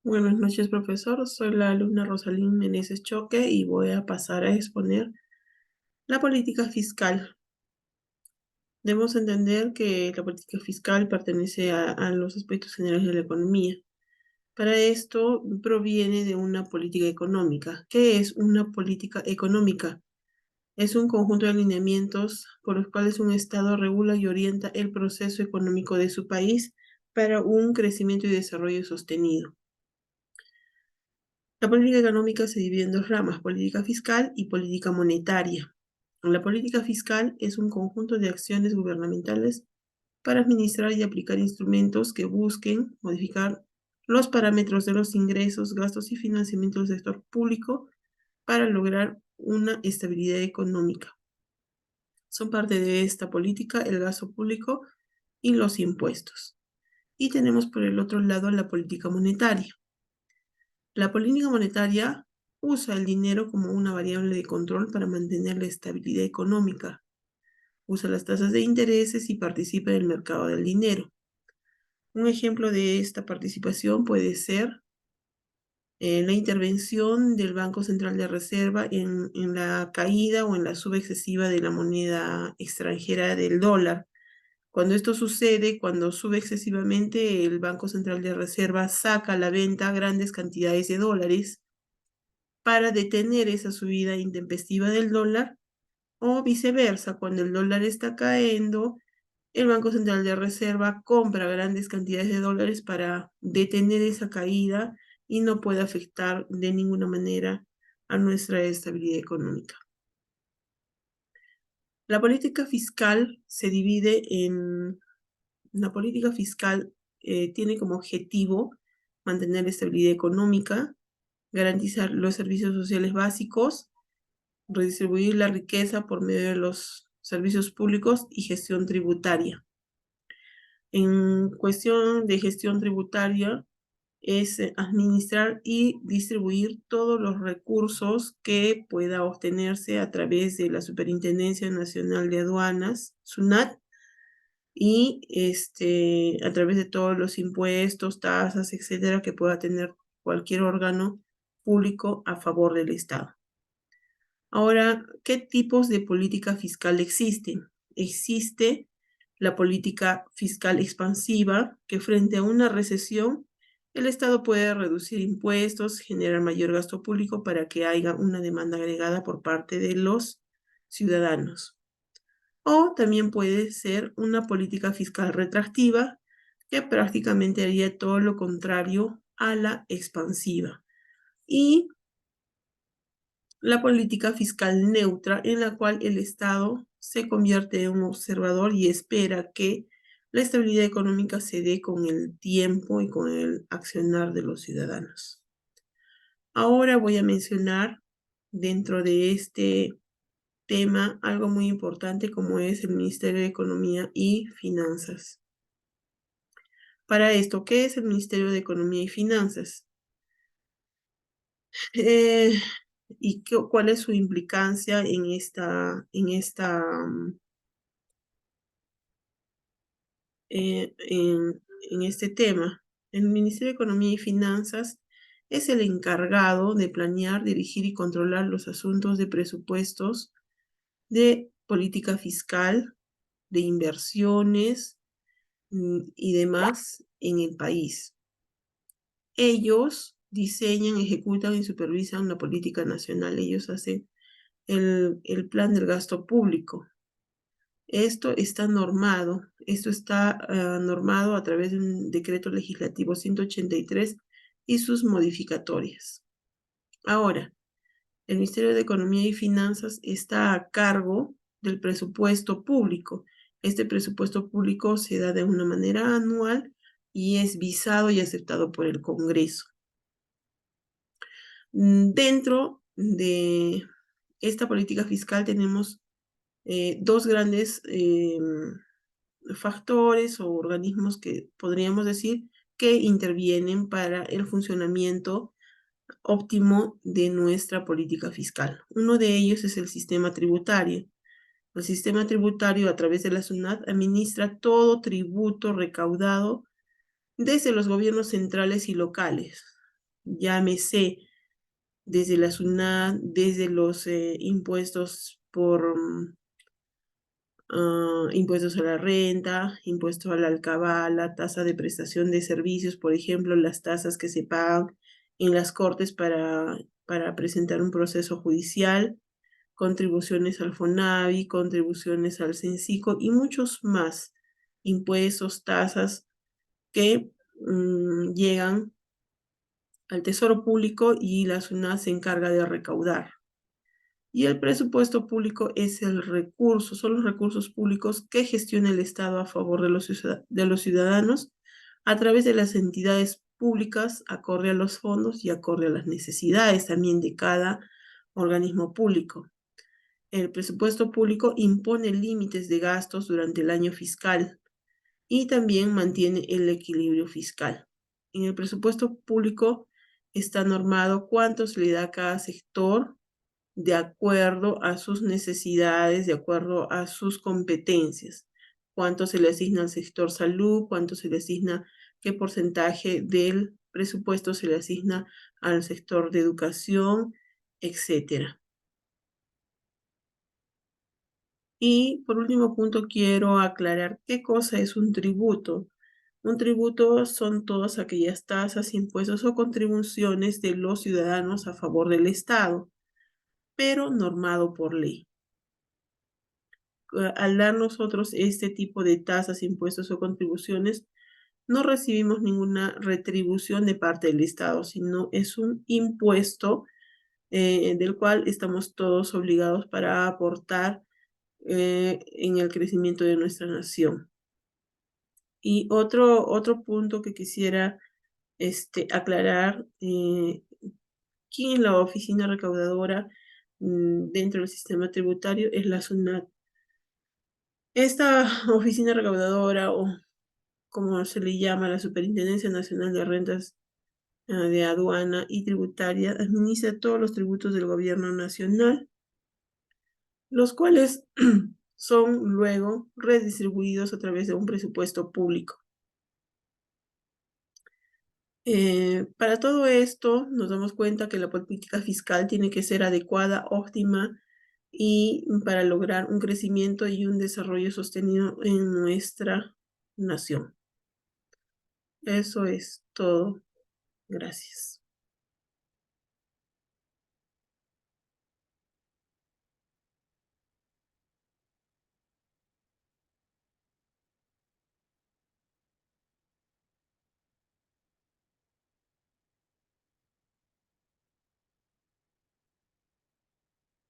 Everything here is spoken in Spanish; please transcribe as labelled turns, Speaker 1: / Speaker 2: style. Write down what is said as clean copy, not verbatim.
Speaker 1: Buenas noches, profesor. Soy la alumna Rosalín Meneses Choque y voy a pasar a exponer la política fiscal. Debemos entender que la política fiscal pertenece a los aspectos generales de la economía. Para esto proviene de una política económica. ¿Qué es una política económica? Es un conjunto de alineamientos por los cuales un Estado regula y orienta el proceso económico de su país para un crecimiento y desarrollo sostenido. La política económica se divide en dos ramas, política fiscal y política monetaria. La política fiscal es un conjunto de acciones gubernamentales para administrar y aplicar instrumentos que busquen modificar los parámetros de los ingresos, gastos y financiamiento del sector público para lograr una estabilidad económica. Son parte de esta política el gasto público y los impuestos. Y tenemos por el otro lado la política monetaria. La política monetaria usa el dinero como una variable de control para mantener la estabilidad económica. Usa las tasas de intereses y participa en el mercado del dinero. Un ejemplo de esta participación puede ser la intervención del Banco Central de Reserva en la caída o en la suba excesiva de la moneda extranjera del dólar. Cuando esto sucede, cuando sube excesivamente, el Banco Central de Reserva saca a la venta grandes cantidades de dólares para detener esa subida intempestiva del dólar, o viceversa, cuando el dólar está cayendo, el Banco Central de Reserva compra grandes cantidades de dólares para detener esa caída y no puede afectar de ninguna manera a nuestra estabilidad económica. La política fiscal se divide en... La política fiscal tiene como objetivo mantener la estabilidad económica, garantizar los servicios sociales básicos, redistribuir la riqueza por medio de los servicios públicos y gestión tributaria. En cuestión de gestión tributaria es administrar y distribuir todos los recursos que pueda obtenerse a través de la Superintendencia Nacional de Aduanas, SUNAT, y a través de todos los impuestos, tasas, etcétera, que pueda tener cualquier órgano público a favor del Estado. Ahora, ¿qué tipos de política fiscal existen? Existe la política fiscal expansiva, que frente a una recesión, el Estado puede reducir impuestos, generar mayor gasto público para que haya una demanda agregada por parte de los ciudadanos. O también puede ser una política fiscal retractiva, que prácticamente haría todo lo contrario a la expansiva. Y la política fiscal neutra, en la cual el Estado se convierte en un observador y espera que la estabilidad económica se dé con el tiempo y con el accionar de los ciudadanos. Ahora voy a mencionar dentro de este tema algo muy importante como es el Ministerio de Economía y Finanzas. Para esto, ¿qué es el Ministerio de Economía y Finanzas? ¿Y cuál es su implicancia en este tema? El Ministerio de Economía y Finanzas es el encargado de planear, dirigir y controlar los asuntos de presupuestos, de política fiscal, de inversiones y demás en el país. Ellos diseñan, ejecutan y supervisan la política nacional. Ellos hacen el plan del gasto público. Esto está normado normado a través de un decreto legislativo 183 y sus modificatorias. Ahora, el Ministerio de Economía y Finanzas está a cargo del presupuesto público. Este presupuesto público se da de una manera anual y es visado y aceptado por el Congreso. Dentro de esta política fiscal tenemos dos grandes factores o organismos que podríamos decir que intervienen para el funcionamiento óptimo de nuestra política fiscal. Uno de ellos es el sistema tributario. El sistema tributario, a través de la SUNAT, administra todo tributo recaudado desde los gobiernos centrales y locales. llámese desde la SUNAT, desde los impuestos por impuestos a la renta, impuestos a la alcabala, tasa de prestación de servicios, por ejemplo, las tasas que se pagan en las cortes para presentar un proceso judicial, contribuciones al FONAVI, contribuciones al CENSICO y muchos más impuestos, tasas que llegan al Tesoro Público y la SUNAT se encarga de recaudar. Y el presupuesto público es el recurso, son los recursos públicos que gestiona el Estado a favor de los ciudadanos a través de las entidades públicas, acorde a los fondos y acorde a las necesidades también de cada organismo público. El presupuesto público impone límites de gastos durante el año fiscal y también mantiene el equilibrio fiscal. En el presupuesto público está normado cuánto se le da a cada sector de acuerdo a sus necesidades, de acuerdo a sus competencias. Cuánto se le asigna al sector salud, cuánto se le asigna, qué porcentaje del presupuesto se le asigna al sector de educación, etcétera. Y por último punto quiero aclarar qué cosa es un tributo. Un tributo son todas aquellas tasas, impuestos o contribuciones de los ciudadanos a favor del Estado, pero normado por ley. Al dar nosotros este tipo de tasas, impuestos o contribuciones, no recibimos ninguna retribución de parte del Estado, sino es un impuesto del cual estamos todos obligados para aportar en el crecimiento de nuestra nación. Y otro punto que quisiera aclarar, ¿quién es la oficina recaudadora dentro del sistema tributario? Es la SUNAT. Esta oficina recaudadora, o como se le llama, la Superintendencia Nacional de Rentas de Aduana y Tributaria, administra todos los tributos del gobierno nacional, los cuales son luego redistribuidos a través de un presupuesto público. Para todo esto, nos damos cuenta que la política fiscal tiene que ser adecuada, óptima y para lograr un crecimiento y un desarrollo sostenido en nuestra nación. Eso es todo. Gracias.